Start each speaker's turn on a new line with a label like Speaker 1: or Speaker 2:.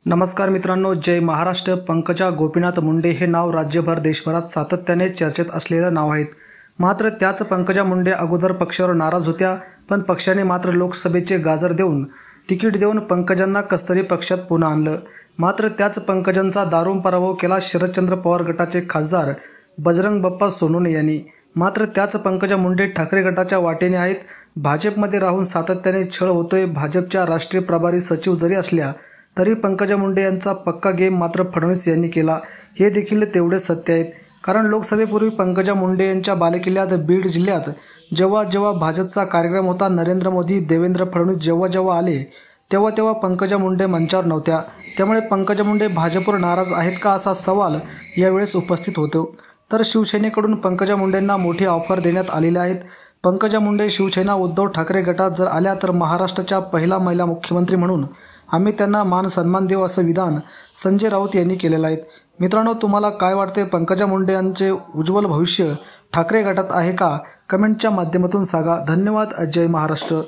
Speaker 1: नमस्कार मित्रांनो, जय महाराष्ट्र। पंकजा गोपीनाथ मुंडे हे नाव राज्यभर देशभरात सातत्याने चर्चेत असलेलं नाव आहे। मात्र त्याच पंकजा मुंडे अगोदर पक्षावर नाराज होत्या, पण पक्षाने मात्र लोकसभेचे गाजर देऊन तिकीट देऊन पंकजांना कसतरी पक्षात पुन्हा आणलं। मात्र त्याच पंकजांचा दारुण पराभव केला शरदचंद्र पवार गटाचे खासदार बजरंग बाप्पा सोनवणे यांनी। मात्र त्याच पंकजा मुंडे ठाकरे गटाच्या वाटेने आहेत। भाजपमध्ये राहून सातत्याने छळ होतोय। भाजपच्या राष्ट्रीय प्रभारी सचिव जरी असल्या तरी पंकजा मुंडे यांचा पक्का गेम मात्र फडणवीस यांनी केला, हे देखील तेवढेच सत्य आहे। कारण लोकसभेपूर्वी पंकजा मुंडे यांच्या बालेकिल्ल्यात बीड जिल्ह्यात जेव्हा भाजपचा कार्यक्रम होता, नरेंद्र मोदी, देवेंद्र फडणवीस जेव्हा आले तेव्हा पंकजा मुंडे मंचावर नव्हत्या। त्यामुळे पंकजा मुंडे भाजपवर नाराज आहेत का, असा सवाल यावेळेस उपस्थित होतो। तर शिवसेनेकडून पंकजा मुंडेंना मोठी ऑफर देण्यात आलेल्या आहेत। पंकजा मुंडे शिवसेना उद्धव ठाकरे गटात जर आल्या तर महाराष्ट्राच्या पहिला महिला मुख्यमंत्री म्हणून आम्ही त्यांना मान सन्मान देऊ, असं विधान संजय राऊत यांनी केलेलं आहे। मित्रांनो, तुम्हाला काय वाटते? पंकजा मुंडे यांचे उज्ज्वल भविष्य ठाकरे गटात आहे का? कमेंटच्या माध्यमातून सांगा। धन्यवाद। जय महाराष्ट्र।